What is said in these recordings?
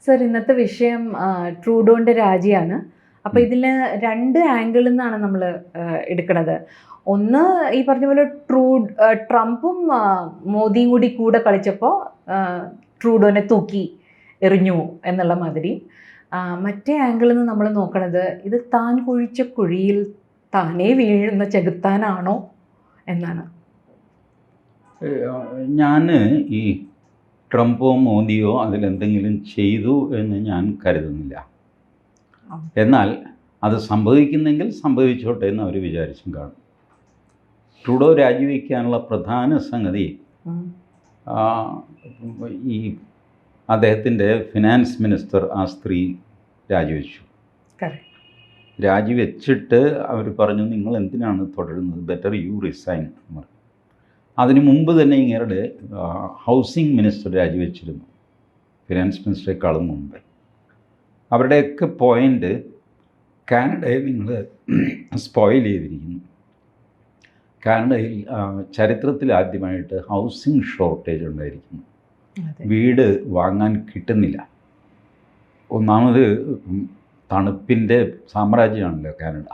Sir, ഇന്നത്തെ വിഷയം ട്രൂഡോന്റെ രാജിയാണ്. അപ്പോൾ ഇതിൽ രണ്ട് ആംഗിളിൽ നിന്നാണ് നമ്മൾ എടുക്കുന്നത്. ഒന്ന്, ഈ പറഞ്ഞ പോലെ ട്രംപും മോദിയും കൂടെ കളിച്ചപ്പോൾ ട്രൂഡോനെ തൂക്കി എറിഞ്ഞു എന്നുള്ള മാതിരി. മറ്റേ ആംഗിളിൽ നിന്ന് നമ്മൾ നോക്കണത്, ഇത് താൻ കുഴിച്ച കുഴിയിൽ താനേ വീഴുന്ന ചെകുത്താനാണോ എന്നാണ്. ഞാൻ ഈ ട്രംപോ മോദിയോ അതിലെന്തെങ്കിലും ചെയ്തു എന്ന് ഞാൻ കരുതുന്നില്ല. എന്നാൽ അത് സംഭവിക്കുന്നെങ്കിൽ സംഭവിച്ചോട്ടെ എന്ന് അവർ വിചാരിച്ചും കാണും. ട്രൂഡോ രാജിവെക്കാനുള്ള പ്രധാന സംഗതി ഈ അദ്ദേഹത്തിൻ്റെ ഫിനാൻസ് മിനിസ്റ്റർ ആ സ്ത്രീ രാജിവെച്ചു. രാജിവെച്ചിട്ട് അവർ പറഞ്ഞു, നിങ്ങൾ എന്തിനാണ് തുടരുന്നത്, ബെറ്റർ യു റിസൈൻ എന്ന് പറഞ്ഞു. അതിന് മുമ്പ് തന്നെ ഇങ്ങരുടെ ഹൗസിംഗ് മിനിസ്റ്റർ രാജിവെച്ചിരുന്നു, ഫിനാൻസ് മിനിസ്റ്ററേക്കാളും മുമ്പ്. അവരുടെയൊക്കെ പോയിൻ്റ്, കാനഡയെ നിങ്ങൾ സ്പോയിൽ ചെയ്തിരിക്കുന്നു. കാനഡയിൽ ചരിത്രത്തിൽ ആദ്യമായിട്ട് ഹൗസിംഗ് ഷോർട്ടേജ് ഉണ്ടായിരിക്കുന്നു. വീട് വാങ്ങാൻ കിട്ടുന്നില്ല. ഒന്നാമത് തണുപ്പിൻ്റെ സാമ്രാജ്യമാണല്ലോ കാനഡ.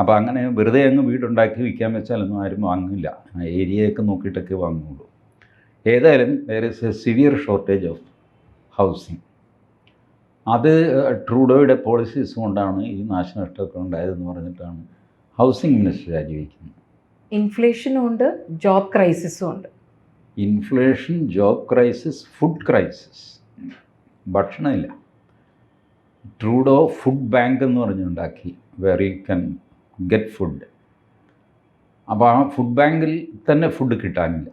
അപ്പോൾ അങ്ങനെ വെറുതെ അങ്ങ് വീടുണ്ടാക്കി വിൽക്കാൻ വെച്ചാലൊന്നും ആരും വാങ്ങില്ല. ഏരിയയൊക്കെ നോക്കിയിട്ടൊക്കെ വാങ്ങുള്ളൂ. ഏതായാലും there is a severe shortage of housing. അത് ട്രൂഡോയുടെ പോളിസീസ് കൊണ്ടാണ് ഈ നാശനഷ്ടമൊക്കെ ഉണ്ടായതെന്ന് പറഞ്ഞിട്ടാണ് ഹൗസിംഗ് മിനിസ്റ്റർ രാജിവെക്കുന്നത്. ഇൻഫ്ലേഷനും ഉണ്ട്, ജോബ് ക്രൈസിസും ഉണ്ട്. Inflation, job crisis, food crisis. ഭക്ഷണമില്ല. ട്രൂഡോ ഫുഡ് ബാങ്ക് എന്ന് പറഞ്ഞുണ്ടാക്കി, where you can get food. അപ്പോൾ ആ ഫുഡ് ബാങ്കിൽ തന്നെ ഫുഡ് കിട്ടാനില്ല.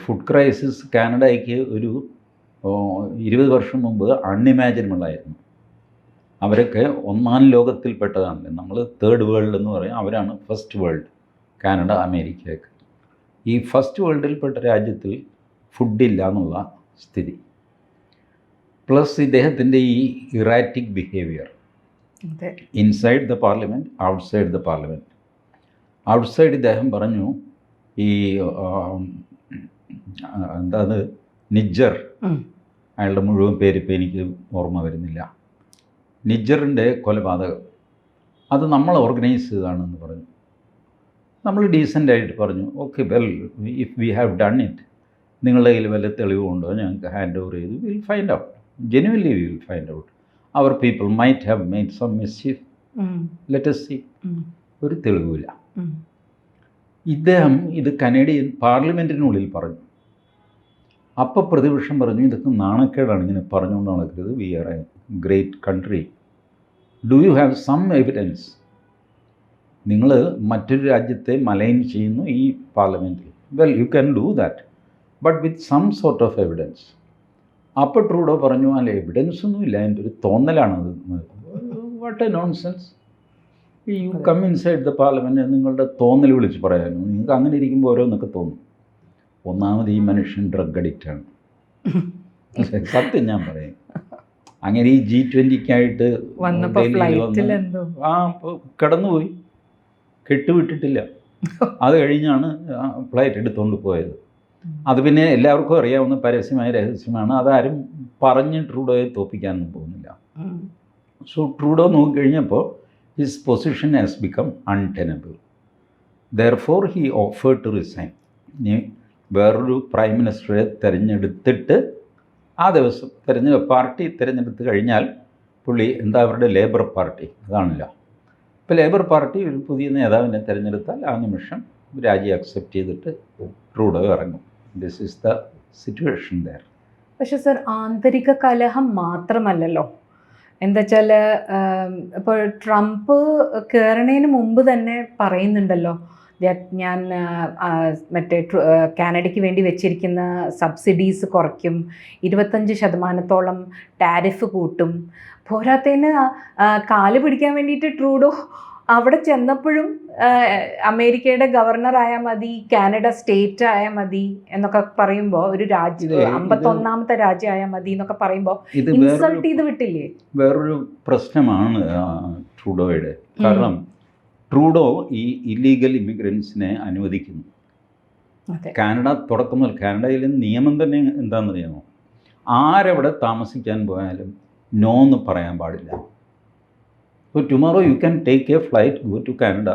ഫുഡ് ക്രൈസിസ് കാനഡയ്ക്ക് ഒരു 20 വർഷം മുമ്പ് അൺഇമാജിനബിളായിരുന്നു. അവരൊക്കെ ഒന്നാം ലോകത്തിൽപ്പെട്ടതാണ്. നമ്മൾ തേർഡ് വേൾഡ് എന്ന് പറയും, അവരാണ് ഫസ്റ്റ് വേൾഡ്. കാനഡ, അമേരിക്കയൊക്കെ ഈ ഫസ്റ്റ് വേൾഡിൽപ്പെട്ട രാജ്യത്തിൽ ഫുഡില്ല എന്നുള്ള സ്ഥിതി. പ്ലസ് ഇദ്ദേഹത്തിൻ്റെ ഈ erratic behaviour inside the parliament, outside the parliament. Outside ഇദ്ദേഹം പറഞ്ഞു, ഈ എന്താണ് നിജ്ജർ, അയാളുടെ മുഴുവൻ പേര് ഇപ്പോൾ എനിക്ക് ഓർമ്മ വരുന്നില്ല, നിജ്ജറിൻ്റെ കൊലപാതകം അത് നമ്മൾ ഓർഗനൈസ് ചെയ്തതാണെന്ന് പറഞ്ഞു. നമ്മൾ ഡീസൻ്റായിട്ട് പറഞ്ഞു, okay well, if we have done it, നിങ്ങളുടെ കയ്യിൽ വല്ല തെളിവുണ്ടോ ഞങ്ങൾക്ക് ഹാൻഡ് ഓവർ ചെയ്തു, will find out, genuinely we will find out. Our people might have made some mischief, let us see. ഒരു തെളിവില്ല. ഇദ്ദേഹം ഇത് കനേഡിയൻ പാർലമെൻറ്റിനുള്ളിൽ പറഞ്ഞു. അപ്പോൾ പ്രതിപക്ഷം പറഞ്ഞു, ഇതൊക്കെ നാണക്കേടാണ്, ഇങ്ങനെ പറഞ്ഞുകൊണ്ട് നടക്കരുത്, we are a great country, do you have some evidence? നിങ്ങൾ മറ്റൊരു രാജ്യത്തെ മലൈൻ ചെയ്യുന്നു ഈ പാർലമെൻറ്റിൽ, well you can do that, but with some sort of evidence. അപ്പോൾ ട്രൂഡോ പറഞ്ഞു, അല്ല എവിഡൻസ് ഒന്നുമില്ല, എൻ്റെ ഒരു തോന്നലാണത്. What a nonsense, you come inside the parliament, നിങ്ങളുടെ തോന്നൽ വിളിച്ച് പറയാനോ? നിങ്ങൾക്ക് അങ്ങനെ ഇരിക്കുമ്പോൾ ഓരോന്നൊക്കെ തോന്നും. ഒന്നാമത് ഈ മനുഷ്യൻ ഡ്രഗ് അഡിക്റ്റാണ്, സത്യം ഞാൻ പറയും. അങ്ങനെ ഈ G20 കടന്നുപോയി, കെട്ടുവിട്ടിട്ടില്ല. അത് കഴിഞ്ഞാണ് ഫ്ലൈറ്റ് എടുത്തുകൊണ്ട് പോയത്. അത് പിന്നെ എല്ലാവർക്കും അറിയാവുന്ന പരസ്യമായ രഹസ്യമാണ്. അതാരും പറഞ്ഞ് ട്രൂഡോയെ തോൽപ്പിക്കാനൊന്നും പോകുന്നില്ല. സോ ട്രൂഡോ നോക്കിക്കഴിഞ്ഞപ്പോൾ his position has become untenable. Therefore he offered to resign. ഇനി വേറൊരു പ്രൈം മിനിസ്റ്ററെ തിരഞ്ഞെടുത്തിട്ട് ആ ദിവസം പാർട്ടി തിരഞ്ഞെടുത്ത് കഴിഞ്ഞാൽ പുള്ളി എന്താ, അവരുടെ ലേബർ പാർട്ടി അതാണല്ലോ. ഇപ്പോൾ ലേബർ പാർട്ടി ഒരു പുതിയ നേതാവിനെ തിരഞ്ഞെടുത്താൽ ആ നിമിഷം രാജി അക്സെപ്റ്റ് ചെയ്തിട്ട് ട്രൂഡോ ഇറങ്ങും. This is the situation there. പക്ഷെ സർ, ആന്തരിക കലഹം മാത്രമല്ലല്ലോ. എന്താ വെച്ചാൽ ഇപ്പോൾ ട്രംപ് കയറണതിന് മുമ്പ് തന്നെ പറയുന്നുണ്ടല്ലോ, ഞാൻ മറ്റേ കാനഡയ്ക്ക് വേണ്ടി വെച്ചിരിക്കുന്ന സബ്സിഡീസ് കുറയ്ക്കും, 25% ടാരിഫ് കൂട്ടും. പോരാത്തതിന് കാല് പിടിക്കാൻ വേണ്ടിയിട്ട് ട്രൂഡോ അവിടെ ചെന്നപ്പോഴും അമേരിക്കയുടെ ഗവർണറായാൽ മതി, കാനഡ സ്റ്റേറ്റ് ആയാൽ മതി എന്നൊക്കെ പറയുമ്പോൾ, ഒരു രാജ്യം 51ാമത്തെ രാജ്യമായാൽ മതി എന്നൊക്കെ പറയുമ്പോൾ ഇൻസൾട്ട് ചെയ്ത് വിട്ടില്ലേ? വേറൊരു പ്രശ്നമാണ് ട്രൂഡോയുടെ. കാരണം ട്രൂഡോ ഈ ഇല്ലീഗൽ ഇമിഗ്രൻസിനെ അനുവദിക്കുന്നു. കാനഡ തുടക്കം മുതൽ, കാനഡയിലെ നിയമം തന്നെ എന്താണെന്നറിയാമോ? ആരെവിടെ താമസിക്കാൻ പോയാലും നോ എന്ന് പറയാൻ പാടില്ല. അപ്പോൾ tomorrow you can take a flight, go to Canada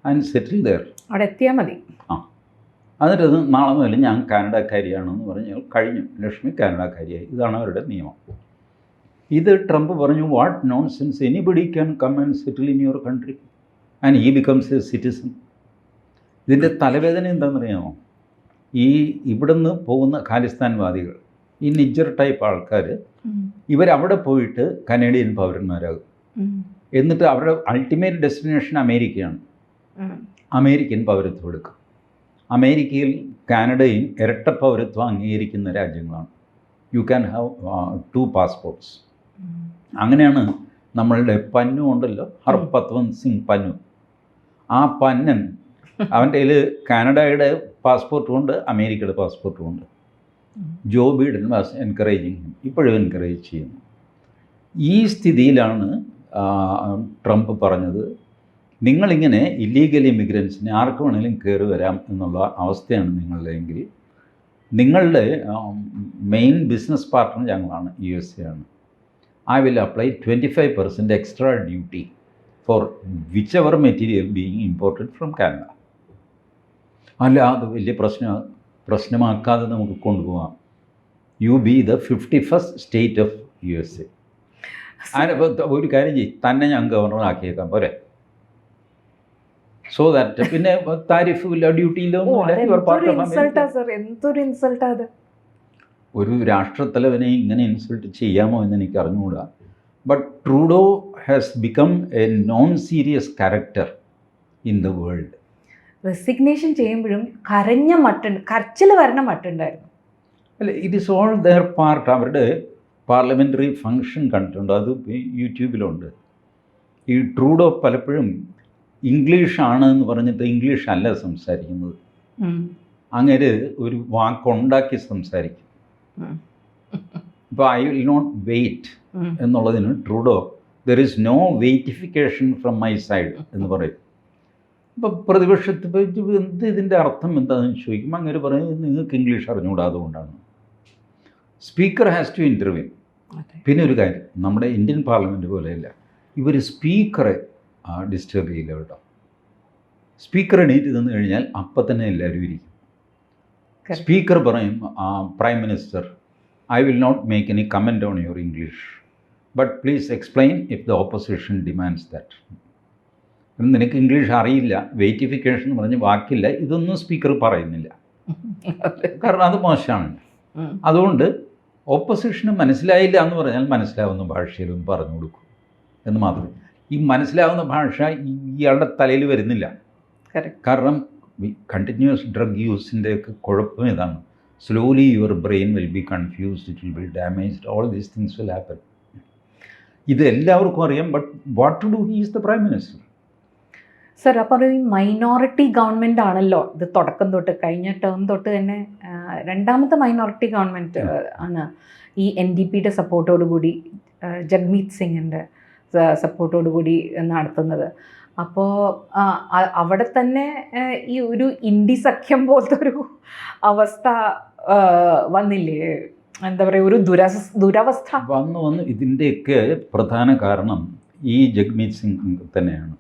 and settle there. അവിടെ എത്തിയാൽ മതി. എന്നിട്ടത് നാളെ മുതൽ ഞാൻ കാനഡക്കാരിയാണെന്ന് പറഞ്ഞാൽ കഴിഞ്ഞു, ലക്ഷ്മി കാനഡക്കാരിയായി. ഇതാണ് അവരുടെ നിയമം. ഇത് ട്രംപ് പറഞ്ഞു, what nonsense, anybody can come and settle in your country and he becomes a citizen. ഇതിൻ്റെ തലവേദന എന്താണെന്നറിയാമോ? ഇവിടുന്ന് പോകുന്ന ഖാലിസ്ഥാൻവാദികൾ, ഈ നിജ്ജർ ടൈപ്പ് ആൾക്കാർ, ഇവരവിടെ പോയിട്ട് കനേഡിയൻ പൗരന്മാരാകും. എന്നിട്ട് അവരുടെ അൾട്ടിമേറ്റ് ഡെസ്റ്റിനേഷൻ അമേരിക്കയാണ്. അമേരിക്കൻ പൗരത്വം എടുക്കും. അമേരിക്കയിൽ കാനഡയും ഇരട്ട പൗരത്വം അംഗീകരിക്കുന്ന രാജ്യങ്ങളാണ്. You can have 2 passports. അങ്ങനെയാണ് നമ്മളുടെ പന്നു ഉണ്ടല്ലോ, ഹർപത്വന്ത് സിംഗ് പന്നു. ആ പന്നൻ അവൻ്റെ കയ്യിൽ കാനഡയുടെ പാസ്പോർട്ടും ഉണ്ട്, അമേരിക്കയുടെ പാസ്പോർട്ടും ഉണ്ട്. Joe Biden was encouraging him, ഇപ്പോഴും എൻകറേജ് ചെയ്യുന്നു. ഈ സ്ഥിതിയിലാണ് ട്രംപ് പറഞ്ഞത്, നിങ്ങളിങ്ങനെ ഇല്ലീഗൽ ഇമിഗ്രൻസിനെ ആർക്ക് വേണമെങ്കിലും കയറി വരാം എന്നുള്ള അവസ്ഥയാണ് നിങ്ങളുടെയെങ്കിൽ, നിങ്ങളുടെ മെയിൻ ബിസിനസ് പാർട്ട്ണർ ഞങ്ങളാണ്, USA ആണ്. I will apply 25% extra duty for whichever material being imported from Canada. അല്ല, അത് വലിയ പ്രശ്നമാക്കാതെ നമുക്ക് കൊണ്ടുപോകാം. You be the 51st state of USA. അതിനിപ്പോൾ ഒരു കാര്യം ചെയ്യും, തന്നെ ഞാൻ ഗവർണർ ആക്കിയേക്കാം പോരെ. സോ ദാറ്റ് പിന്നെ താരിഫ് ഇല്ല, ഡ്യൂട്ടി ഇല്ല. ഒരു രാഷ്ട്രത്തലവനെ ഇങ്ങനെ ഇൻസൾട്ട് ചെയ്യാമോ എന്ന് എനിക്ക് അറിഞ്ഞുകൂടാ. But Trudeau has become a non serious character in the world. Resignation ചെയ്യുമ്പോഴും കരച്ചിൽ വരണ മട്ടുണ്ടായിരുന്നു. അല്ല, it is all their part. അവരുടെ പാർലമെൻ്ററി ഫങ്ഷൻ കണ്ടിട്ടുണ്ട്, അത് യൂട്യൂബിലുണ്ട്. ഈ ട്രൂഡോ പലപ്പോഴും ഇംഗ്ലീഷാണ് എന്ന് പറഞ്ഞിട്ട് ഇംഗ്ലീഷ് അല്ല സംസാരിക്കുന്നത്. അങ്ങനെ ഒരു വാക്കുണ്ടാക്കി സംസാരിക്കും. ഇപ്പോൾ ഐ വിൽ നോട്ട് വെയിറ്റ് എന്നുള്ളതിന് Trudeau there is no verification from my side എന്ന് പറയും. അപ്പോൾ പ്രതിപക്ഷത്ത് ഇതിൻ്റെ അർത്ഥം എന്താണെന്ന് ചോദിക്കുമ്പോൾ അങ്ങനെ പറയും, നിങ്ങൾക്ക് ഇംഗ്ലീഷ് അറിഞ്ഞുകൂടാ, അതുകൊണ്ടാണ്. Speaker has to interview. പിന്നെ ഒരു കാര്യം, നമ്മുടെ ഇന്ത്യൻ പാർലമെൻറ്റ് പോലെയല്ല, ഇവർ സ്പീക്കറെ ഡിസ്റ്റർബ് ചെയ്യില്ല കേട്ടോ. സ്പീക്കർ എണീറ്റ് നിന്ന് കഴിഞ്ഞാൽ അപ്പം തന്നെ എല്ലാവരും ഇരിക്കും. സ്പീക്കർ പറയും, prime minister, I will not make any comment on your English, but please explain if the opposition demands that. നിനക്ക് ഇംഗ്ലീഷ് അറിയില്ല, വെയിറ്റിഫിക്കേഷൻ എന്ന് പറഞ്ഞ് വാക്കില്ല, ഇതൊന്നും സ്പീക്കർ പറയുന്നില്ല. കാരണം അത് മോശമാണ്. അതുകൊണ്ട് ഓപ്പോസിഷന് മനസ്സിലായില്ല എന്ന് പറഞ്ഞാൽ മനസ്സിലാവുന്ന ഭാഷയിലും പറഞ്ഞു കൊടുക്കും എന്ന് മാത്രം. ഈ മനസ്സിലാവുന്ന ഭാഷ ഇയാളുടെ തലയിൽ വരുന്നില്ല. കാരണം കണ്ടിന്യൂസ് ഡ്രഗ് യൂസിൻ്റെയൊക്കെ കുഴപ്പം ഇതാണ്. Slowly your brain will be confused, it will be damaged, all these things will happen. ഇത് എല്ലാവർക്കും അറിയാം. But what to do, he is the prime minister. Sir, അപ്പോൾ ഈ മൈനോറിറ്റി ഗവൺമെൻറ് ആണല്ലോ ഇത് തുടക്കം തൊട്ട്, കഴിഞ്ഞ ടേം തൊട്ട് തന്നെ രണ്ടാമത്തെ മൈനോറിറ്റി ഗവൺമെൻറ് ആണ് ഈ NDPയുടെ സപ്പോർട്ടോടുകൂടി, ജഗ്മീത് സിംഗിൻ്റെ സപ്പോർട്ടോടുകൂടി നടത്തുന്നത്. അപ്പോൾ അവിടെ തന്നെ ഈ ഒരു ഇന്ത്യ സഖ്യം പോലത്തെ ഒരു അവസ്ഥ വന്നില്ലേ, എന്താ പറയുക, ഒരു ദുരവസ്ഥ വന്നു. ഇതിൻ്റെയൊക്കെ പ്രധാന കാരണം ഈ ജഗ്മീത് സിംഗ് തന്നെയാണ്.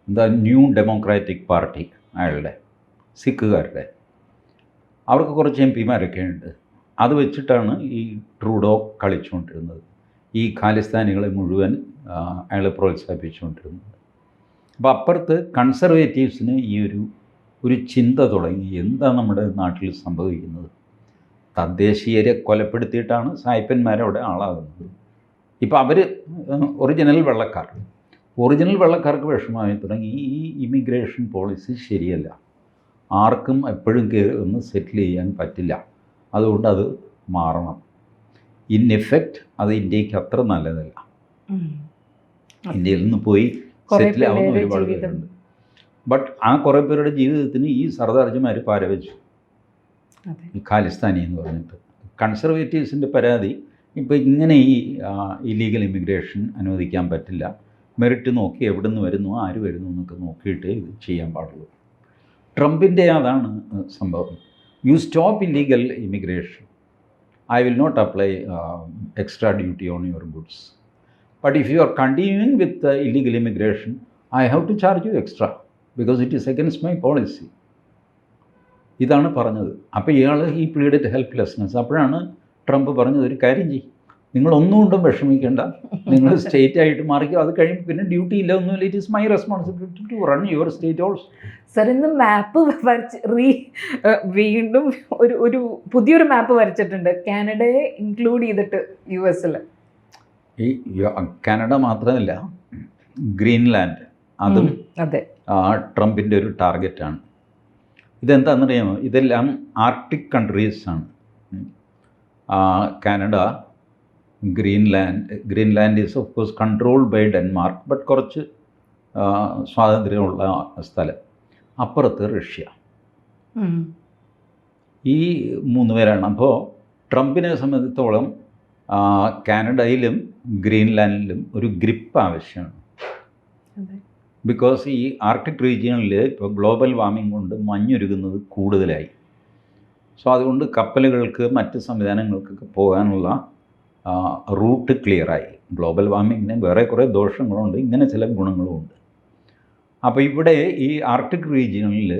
എന്താ, ന്യൂ ഡെമോക്രാറ്റിക് പാർട്ടി, അയാളുടെ സിഖുകാരുടെ, അവർക്ക് കുറച്ച് MP-മാരൊക്കെ ഉണ്ട്. അത് വെച്ചിട്ടാണ് ഈ ട്രൂഡോ കളിച്ചുകൊണ്ടിരുന്നത്. ഈ ഖാലിസ്ഥാനികളെ മുഴുവൻ അയാൾ പ്രോത്സാഹിപ്പിച്ചുകൊണ്ടിരുന്നത്. അപ്പോൾ അപ്പുറത്ത് കൺസർവേറ്റീവ്സിന് ഈ ഒരു ചിന്ത തുടങ്ങി, എന്താ നമ്മുടെ നാട്ടിൽ സംഭവിക്കുന്നത്. തദ്ദേശീയരെ കൊലപ്പെടുത്തിയിട്ടാണ് സായിപ്പന്മാരവിടെ ആളാകുന്നത്. ഇപ്പോൾ അവർ ഒറിജിനൽ വെള്ളക്കാർക്ക് വിഷമമായി തുടങ്ങി. ഈ ഇമിഗ്രേഷൻ പോളിസി ശരിയല്ല, ആർക്കും എപ്പോഴും കയറി ഒന്ന് സെറ്റിൽ ചെയ്യാൻ പറ്റില്ല, അതുകൊണ്ട് അത് മാറണം. ഇൻ എഫക്റ്റ് അത് ഇന്ത്യക്ക് അത്ര നല്ലതല്ല. ഇന്ത്യയിൽ നിന്ന് പോയി സെറ്റിൽ ആവുന്ന ഒരുപാട് പേരുണ്ട്. ബട്ട് ആ കുറേ പേരുടെ ജീവിതത്തിന് ഈ സർദാർജിമാർ പാരവെച്ചു, ഈ ഖാലിസ്ഥാനി എന്ന് പറഞ്ഞിട്ട്. കൺസർവേറ്റീവ്സിൻ്റെ പരാതി, ഇപ്പോൾ ഇങ്ങനെ ഈ ഇല്ലീഗൽ ഇമിഗ്രേഷൻ അനുവദിക്കാൻ പറ്റില്ല, മെറിറ്റ് നോക്കി എവിടെ നിന്ന് വരുന്നു, ആര് വരുന്നു എന്നൊക്കെ നോക്കിയിട്ട് ഇത് ചെയ്യാൻ പാടുള്ളൂ. ട്രംപിൻ്റെ അതാണ് സംഭവം. You stop illegal immigration, I will not apply extra duty on your goods. But if you are continuing with illegal immigration, I have to charge you extra because it is against my policy. ഇതാണ് പറഞ്ഞത്. അപ്പോൾ ഈ pleaded helplessness. അപ്പോഴാണ് Trump പറഞ്ഞത്, ഒരു കാര്യം ചെയ്യും, നിങ്ങളൊന്നും കൊണ്ടും വിഷമിക്കേണ്ട, നിങ്ങൾ സ്റ്റേറ്റ് ആയിട്ട് മാറിക്കോ, അത് കഴിയുമ്പോൾ പിന്നെ ഡ്യൂട്ടി ഇല്ല, ഒന്നുമില്ല, it is my responsibility to run your state also. Sir, ഇന്ന് മാപ്പ് വീണ്ടും ഒരു പുതിയൊരു മാപ്പ് വരച്ചിട്ടുണ്ട്, കാനഡയെ ഇൻക്ലൂഡ് ചെയ്തിട്ട് US-ൽ. ഈ കാനഡ മാത്രമല്ല, ഗ്രീൻലാൻഡ് അതും അതെ ട്രംപിൻ്റെ ഒരു ടാർഗറ്റാണ്. ഇതെന്താണെന്നറിയാമോ? ഇതെല്ലാം ആർട്ടിക് കൺട്രീസാണ്. Canada, Greenland is of course controlled by Denmark, but കുറച്ച് സ്വാതന്ത്ര്യമുള്ള സ്ഥലം. അപ്പുറത്ത് റഷ്യ. ഈ 3 പേരാണ്. അപ്പോൾ ട്രംപിനെ സംബന്ധിച്ചിടത്തോളം കാനഡയിലും ഗ്രീൻലാൻഡിലും ഒരു ഗ്രിപ്പ് ആവശ്യമാണ്. ബിക്കോസ് ഈ ആർട്ടിക് റീജിയണിൽ ഇപ്പോൾ ഗ്ലോബൽ വാർമിംഗ് കൊണ്ട് മഞ്ഞുരുകുന്നത് കൂടുതലായി. സോ അതുകൊണ്ട് കപ്പലുകൾക്ക് മറ്റ് സംവിധാനങ്ങൾക്കൊക്കെ പോകാനുള്ള റൂട്ട് ക്ലിയറായി. ഗ്ലോബൽ വാർമിങ്ങിന് വേറെ കുറേ ദോഷങ്ങളുണ്ട്, ഇങ്ങനെ ചില ഗുണങ്ങളുമുണ്ട്. അപ്പോൾ ഇവിടെ ഈ ആർട്ടിക് റീജിയണിൽ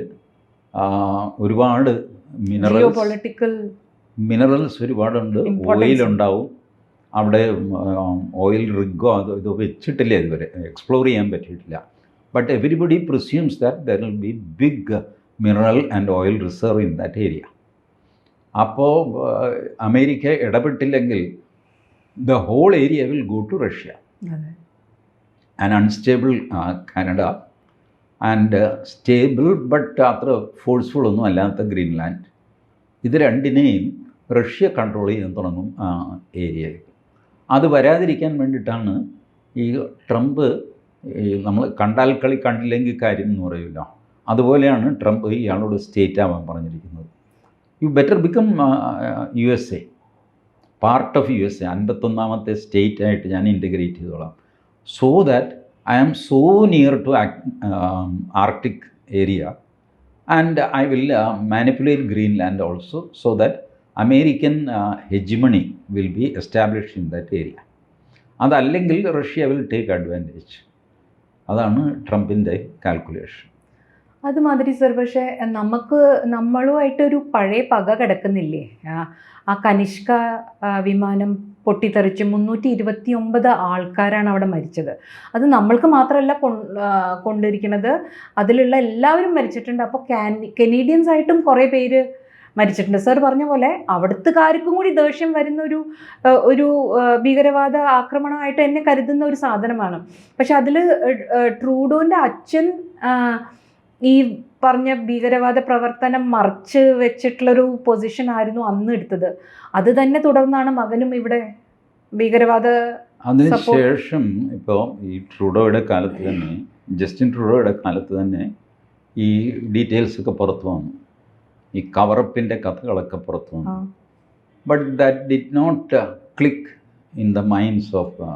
ഒരുപാട് മിനറൽസ് ഒരുപാടുണ്ട്. ഓയിലുണ്ടാവും അവിടെ. ഓയിൽ റിഗോ അതോ ഇതോ വെച്ചിട്ടില്ല, ഇതുവരെ എക്സ്പ്ലോർ ചെയ്യാൻ പറ്റിയിട്ടില്ല. But everybody presumes that there will be big mineral and oil reserve in that area. അപ്പോൾ അമേരിക്ക ഇടപെട്ടില്ലെങ്കിൽ the whole area will go to Russia. An unstable Canada and stable but അത്ര forceful ഒന്നും അല്ലാത്ത Greenland, ഇത് രണ്ടിനെയും Russia control ചെയ്യാൻ തുടങ്ങും area. അത് വരാതിരിക്കാൻ വേണ്ടിയിട്ടാണ് ഈ ട്രംപ്, നമ്മൾ കണ്ടാൽ കളി കണ്ടില്ലെങ്കിൽ കാര്യം എന്ന് പറയുമല്ലോ, അതുപോലെയാണ് ട്രംപ് ഇയാളോട് സ്റ്റേറ്റ് ആവാൻ പറഞ്ഞിരിക്കുന്നത്. You better become USA, part of USA, 51ാമത്തെ സ്റ്റേറ്റ് ആയിട്ട് ഞാൻ ഇൻറ്റഗ്രേറ്റ് ചെയ്തോളാം. So that I am so near to Arctic area and I will manipulate Greenland also, so that American hegemony will be established in that area. അതല്ലെങ്കിൽ Russia will take advantage. അതാണ് ട്രംപിൻ്റെ calculation. അതുമാതിരി sir, പക്ഷേ നമ്മളുമായിട്ടൊരു പഴയ പക കിടക്കുന്നില്ലേ? ആ കനിഷ്ക വിമാനം പൊട്ടിത്തെറിച്ച് 329 ആൾക്കാരാണ് അവിടെ മരിച്ചത്. അത് നമ്മൾക്ക് മാത്രമല്ല കൊണ്ടിരിക്കുന്നത്, അതിലുള്ള എല്ലാവരും മരിച്ചിട്ടുണ്ട്. അപ്പോൾ കനേഡിയൻസ് ആയിട്ടും കുറേ പേര് മരിച്ചിട്ടുണ്ട്. സർ പറഞ്ഞ പോലെ അവിടുത്തുകാർക്കും കൂടി ദേഷ്യം വരുന്ന ഒരു ഭീകരവാദ ആക്രമണമായിട്ട് എന്നെ കരുതുന്ന ഒരു സാധനമാണ്. പക്ഷെ അതിൽ ട്രൂഡോൻ്റെ അച്ഛൻ ഈ പറഞ്ഞ ഭീകരവാദ പ്രവർത്തനം മറച്ച് വെച്ചിട്ടുള്ളൊരു പൊസിഷൻ ആയിരുന്നു അന്ന് എടുത്തത്. അത് തന്നെ തുടർന്നാണ് മകനും ഇവിടെ ഭീകരവാദ. അതിനുശേഷം ഇപ്പോൾ ഈ ട്രൂഡോയുടെ കാലത്ത് തന്നെ, ജസ്റ്റിൻ ട്രൂഡോയുടെ കാലത്ത് തന്നെ ഈ ഡീറ്റെയിൽസ് ഒക്കെ പുറത്തു വന്നു, ഈ കവറപ്പിൻ്റെ കഥകളൊക്കെ പുറത്തു വന്നു. But that did not click in the minds of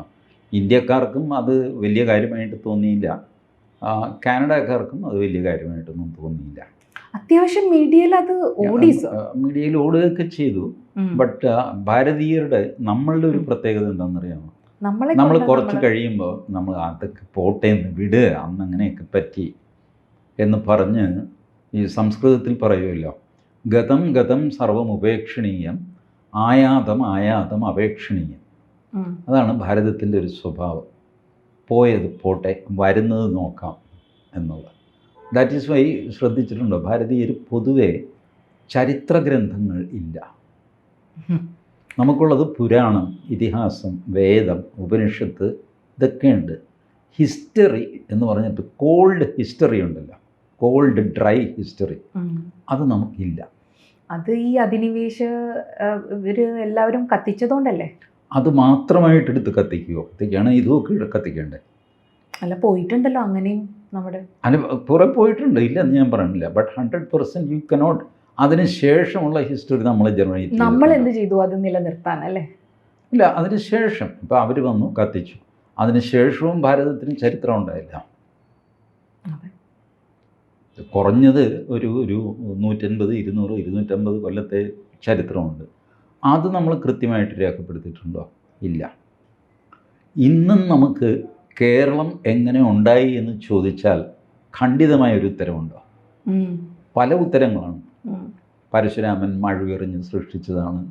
ഇന്ത്യക്കാർക്കും. അത് വലിയ കാര്യമായിട്ട് തോന്നിയില്ല, കാനഡക്കാർക്കും അത് വലിയ കാര്യമായിട്ടൊന്നും തോന്നിയില്ല. അത്യാവശ്യം മീഡിയയിൽ അത് ഓടി, മീഡിയയിൽ ഓടുകയൊക്കെ ചെയ്തു. ബട്ട് ഭാരതീയരുടെ, നമ്മളുടെ ഒരു പ്രത്യേകത എന്താണെന്നറിയാമോ? നമ്മൾ കുറച്ച് കഴിയുമ്പോൾ നമ്മൾ അതൊക്കെ പോട്ടേന്ന് വിടുക, അന്ന് അങ്ങനെയൊക്കെ പറ്റി എന്ന് പറഞ്ഞ്, ഈ സംസ്കൃതത്തിൽ പറയുമല്ലോ, ഗതം ഗതം സർവം ഉപേക്ഷണീയം, ആയാതം ആയാതം അപേക്ഷണീയം. അതാണ് ഭാരതത്തിൻ്റെ ഒരു സ്വഭാവം. പോയത് പോട്ടെ, വരുന്നത് നോക്കാം എന്നുള്ളത്. ദാറ്റ് ഈസ് വൈ ശ്രദ്ധിച്ചിട്ടുണ്ടോ, ഭാരതീയർ പൊതുവെ ചരിത്ര ഗ്രന്ഥങ്ങൾ ഇല്ല. നമുക്കുള്ളത് പുരാണം, ഇതിഹാസം, വേദം, ഉപനിഷത്ത്, ഇതൊക്കെയുണ്ട്. ഹിസ്റ്ററി എന്ന് പറഞ്ഞിട്ട് കോൾഡ് ഹിസ്റ്ററി ഉണ്ടല്ലോ, കോൾഡ് ഡ്രൈ ഹിസ്റ്ററി, അത് നമുക്കില്ല. അത് ഈ അധിനിവേശ ഇവർ എല്ലാവരും കത്തിച്ചതുകൊണ്ടല്ലേ? അത് മാത്രമായിട്ടെടുത്ത് കത്തിക്കുകയാണ്, ഇതൊക്കെ കത്തിക്കേണ്ടത്. അല്ല, പോയിട്ടുണ്ടല്ലോ അങ്ങനെയും നമ്മുടെ പുറം പോയിട്ടുണ്ട്, ഇല്ലെന്ന് ഞാൻ പറഞ്ഞില്ല. But 100% you cannot. അതിന് ശേഷമുള്ള ഹിസ്റ്ററി നമ്മൾ ജനറേറ്റ്, നമ്മൾ എന്ത് ചെയ്തു അത് നിലനിർത്താൻ അല്ലേ? ഇല്ല, അതിന് ശേഷം ഇപ്പോൾ അവർ വന്നു കത്തിച്ചു. അതിന് ശേഷവും ഭാരതത്തിന് ചരിത്രം ഉണ്ടായില്ല. കുറഞ്ഞത് ഒരു 180, 200, 250 കൊല്ലത്തെ ചരിത്രമുണ്ട്. അത് നമ്മൾ കൃത്യമായിട്ട് രേഖപ്പെടുത്തിയിട്ടുണ്ടോ? ഇല്ല. ഇന്നും നമുക്ക് കേരളം എങ്ങനെ ഉണ്ടായി എന്ന് ചോദിച്ചാൽ ഖണ്ഡിതമായൊരു ഉത്തരവുണ്ടോ? പല ഉത്തരങ്ങളാണ്. പരശുരാമൻ മഴുവെറിഞ്ഞ് സൃഷ്ടിച്ചതാണ്.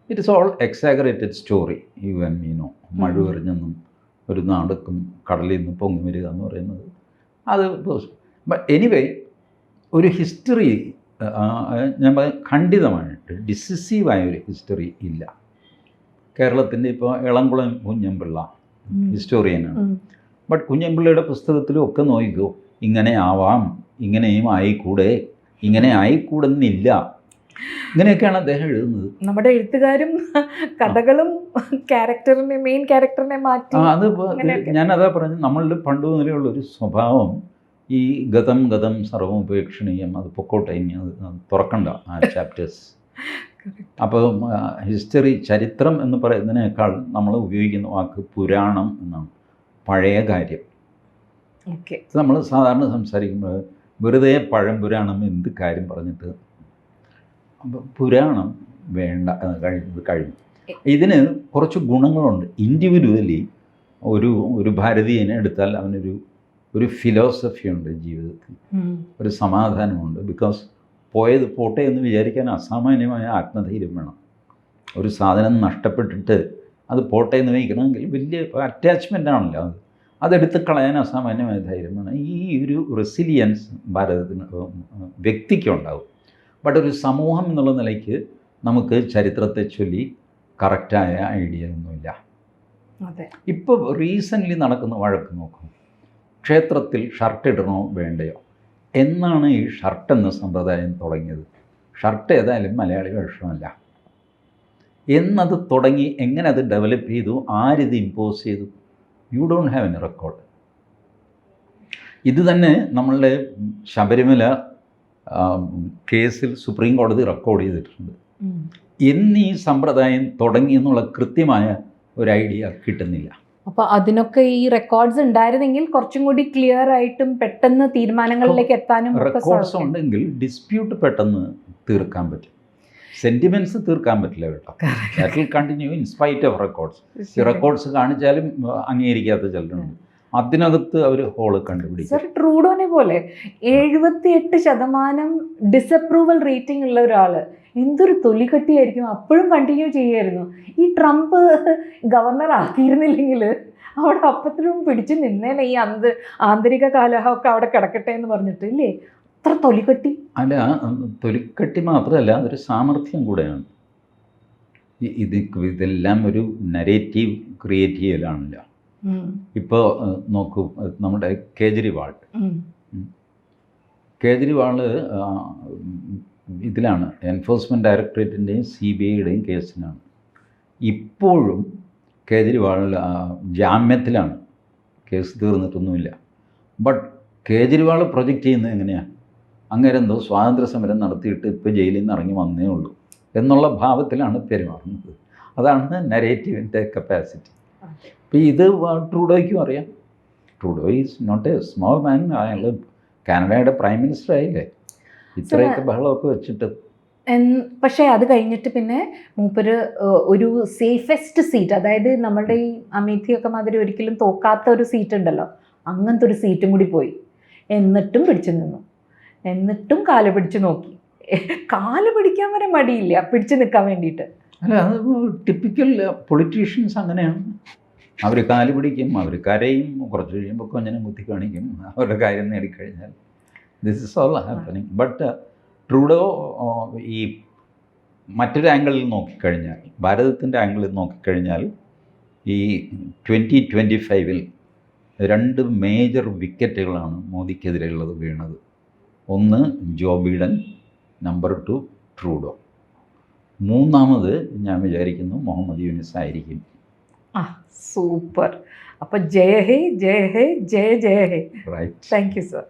It is all exaggerated story. You and me know. മഴുവെറിഞ്ഞെന്നും ഒരു നാടക്കും കടലിൽ നിന്ന് പൊങ്ങി വരിക എന്ന് പറയുന്നത് അത്. എനിവേ, ഒരു ഹിസ്റ്ററി ഞാൻ ഖണ്ഡിതമായിട്ട് ഡിസിസീവായ ഒരു ഹിസ്റ്ററി ഇല്ല. കേരളത്തിൻ്റെ ഇപ്പോൾ ഇളംകുളം കുഞ്ഞമ്പിള്ള ഹിസ്റ്റോറിയനാണ്. ബട്ട് കുഞ്ഞമ്പിള്ളയുടെ പുസ്തകത്തിലും ഒക്കെ നോക്കിക്കോ, ഇങ്ങനെ ആവാം, ഇങ്ങനെയും ആയിക്കൂടെ, ഇങ്ങനെ ആയിക്കൂടുന്നില്ല, ഇങ്ങനെയൊക്കെയാണ് അദ്ദേഹം എഴുതുന്നത്. നമ്മുടെ എഴുത്തുകാരും കഥകളും മെയിൻ ക്യാരക്ടറിനെ മാറ്റി. അത് ഞാനതാ പറഞ്ഞു, നമ്മളുടെ പണ്ട് മുതലേയുള്ളൊരു സ്വഭാവം ഈ ഗതം ഗതം സർവോപേക്ഷണീയം, അത് പൊക്കോട്ടെ, ഇനി അത് തുറക്കണ്ട ആ ചാപ്റ്റേഴ്സ്. അപ്പോൾ ഹിസ്റ്ററി, ചരിത്രം എന്ന് പറയുന്നതിനേക്കാൾ നമ്മൾ ഉപയോഗിക്കുന്ന വാക്ക് പുരാണം എന്നാണ്. പഴയ കാര്യം. നമ്മൾ സാധാരണ സംസാരിക്കുമ്പോൾ വെറുതെ പഴംപുരാണം എന്ത് കാര്യം പറഞ്ഞിട്ട്, അപ്പോൾ പുരാണം വേണ്ട, കഴിഞ്ഞു. ഇതിന് കുറച്ച് ഗുണങ്ങളുണ്ട്. ഇൻഡിവിജ്വലി ഒരു ഭാരതീയനെ എടുത്താൽ അവനൊരു ഫിലോസഫി ഉണ്ട് ജീവിതത്തിൽ, ഒരു സമാധാനമുണ്ട്. ബിക്കോസ് പോയത് പോട്ടെ എന്ന് വിചാരിക്കാൻ അസാമാന്യമായ ആത്മധൈര്യം വേണം. ഒരു സാധനം നഷ്ടപ്പെട്ടിട്ട് അത് പോട്ടെ എന്ന് വയ്ക്കണമെങ്കിൽ വലിയ അറ്റാച്ച്മെൻ്റ് ആണല്ലോ അതെടുത്ത് കളയാൻ അസാമാന്യമായ ധൈര്യം വേണം. ഈ ഒരു റെസിലിയൻസ് ഭാരതത്തിന് വ്യക്തിക്കുണ്ടാവും. ബട്ട് ഒരു സമൂഹം എന്നുള്ള നിലയ്ക്ക് നമുക്ക് ചരിത്രത്തെ ചൊല്ലി കറക്റ്റായ ഐഡിയ ഒന്നുമില്ല. ഇപ്പോൾ റീസെൻ്റ്ലി നടക്കുന്ന വഴക്ക് നോക്കും, ക്ഷേത്രത്തിൽ ഷർട്ട് ഇടണോ വേണ്ടയോ എന്നാണ് ഈ ഷർട്ട് എന്ന സമ്പ്രദായം തുടങ്ങിയത്. ഷർട്ട് ഏതായാലും മലയാളി വേഷമല്ല എന്നത് തുടങ്ങി. എങ്ങനെ അത് ഡെവലപ്പ് ചെയ്തു, ആരിത് ഇമ്പോസ് ചെയ്തു? You don't have any record. ഇത് തന്നെ നമ്മളുടെ ശബരിമല കേസിൽ സുപ്രീം കോടതി റെക്കോർഡ് ചെയ്തിട്ടുണ്ട്. എന്നീ സമ്പ്രദായം തുടങ്ങി എന്നുള്ള കൃത്യമായ ഒരു ഐഡിയ കിട്ടുന്നില്ല. അപ്പോൾ അതിനൊക്കെ ഈ റെക്കോർഡ്സ് ഉണ്ടായിരുന്നെങ്കിൽ കുറച്ചും കൂടി ക്ലിയർ ആയിട്ടും പെട്ടെന്ന് തീരുമാനങ്ങളിലേക്ക് എത്താനും. റെക്കോർഡ്സ് ഉണ്ടെങ്കിൽ ഡിസ്പ്യൂട്ട് പെട്ടെന്ന് തീർക്കാൻ പറ്റും, സെൻറ്റിമെൻറ്റ്സ് തീർക്കാൻ പറ്റില്ല കേട്ടോ. That will continue in spite of records. ഈ റെക്കോർഡ്സ് കാണിച്ചാലും അംഗീകരിക്കാത്ത ചിലരുണ്ട്. അതിനകത്ത് അവർ ഹോള് കണ്ടുപിടിക്കും. സർ, ട്രൂഡോനെ പോലെ 78% ഡിസപ്രൂവൽ റേറ്റിംഗ് ഉള്ള ഒരാൾ എന്തൊരു തൊലിക്കട്ടിയായിരിക്കും, അപ്പോഴും കണ്ടിന്യൂ ചെയ്യായിരുന്നു. ഈ ട്രംപ് ഗവർണർ ആക്കിയിരുന്നില്ലെങ്കിൽ അവിടെ അപ്പത്തിലും പിടിച്ചു നിന്നേനെ. ഈ ആന്തരിക കലഹമൊക്കെ അവിടെ കിടക്കട്ടെ എന്ന് പറഞ്ഞിട്ട് ഇല്ലേ, അത്ര തൊലിക്കട്ടി. അല്ല, തൊലിക്കട്ടി മാത്രമല്ല, അതൊരു സാമർഥ്യം കൂടെയാണ്. ഇതെല്ലാം ഒരു നരേറ്റീവ് ക്രിയേറ്റ് ചെയ്യലാണല്ലോ. ഇപ്പോൾ നോക്കൂ, നമ്മുടെ കേജ്രിവാൾ ഇതിലാണ്, എൻഫോഴ്സ്മെൻറ്റ് ഡയറക്ടറേറ്റിൻ്റെയും CBIയുടെയും കേസിലാണ്. ഇപ്പോഴും കേജ്രിവാൾ ജാമ്യത്തിലാണ്, കേസ് തീർന്നിട്ടൊന്നുമില്ല. ബട്ട് കേജ്രിവാൾ പ്രൊജക്റ്റ് ചെയ്യുന്നത് എങ്ങനെയാണ്? അങ്ങേരെന്തോ സ്വാതന്ത്ര്യ സമരം നടത്തിയിട്ട് ഇപ്പോൾ ജയിലിൽ നിന്ന് ഇറങ്ങി വന്നേ ഉള്ളൂ എന്നുള്ള ഭാവത്തിലാണ് പെരുമാറുന്നത്. അതാണ് നരേറ്റീവിൻ്റെ കപ്പാസിറ്റി. അപ്പോൾ ഇത് ട്രൂഡോയ്ക്കും അറിയാം. Trudeau is not a small man. അയാൾ കാനഡയുടെ പ്രൈം മിനിസ്റ്റർ ആയില്ലേ, ഇത്രയൊക്കെ ബഹളമൊക്കെ വെച്ചിട്ട്. പക്ഷേ അത് കഴിഞ്ഞിട്ട് പിന്നെ മൂപ്പര് ഒരു സേഫസ്റ്റ് സീറ്റ്, അതായത് നമ്മളുടെ ഈ അമേഠിയൊക്കെ മാതിരി ഒരിക്കലും തോക്കാത്ത ഒരു സീറ്റ് ഉണ്ടല്ലോ, അങ്ങനത്തെ ഒരു സീറ്റും കൂടി പോയി. എന്നിട്ടും പിടിച്ചു നിന്നു, എന്നിട്ടും കാല് പിടിച്ച് നോക്കി. കാല് പിടിക്കാൻ വരെ മടിയില്ല പിടിച്ചു നിൽക്കാൻ വേണ്ടിയിട്ട്. അല്ല, അത് ടിപ്പിക്കൽ പൊളിറ്റീഷ്യൻസ് അങ്ങനെയാണ്. അവർ കാല് പിടിക്കും, അവർ കരയും, കുറച്ച് കഴിയുമ്പോൾ കൊഞ്ഞനം കുത്തി കാണിക്കും, അവരുടെ കാര്യം നേടിക്കഴിഞ്ഞാൽ. This is all happening. But Trudeau ഈ മറ്റൊരു ആംഗിളിൽ നോക്കിക്കഴിഞ്ഞാൽ, ഭാരതത്തിൻ്റെ ആംഗിളിൽ നോക്കിക്കഴിഞ്ഞാൽ, ഈ 2025 2 മേജർ വിക്കറ്റുകളാണ് മോദിക്കെതിരെയുള്ളത് വീണത്. ഒന്ന് ജോ ബൈഡൻ, നമ്പർ 2 ട്രൂഡോ. മൂന്നാമത് ഞാൻ വിചാരിക്കുന്നു മുഹമ്മദ് യൂനിസ് ആയിരിക്കും. സൂപ്പർ. അപ്പോൾ ജയ ഹേ ജയ ഹേ ജയ ജയ ഹേ. റൈറ്റ്. Thank you sir.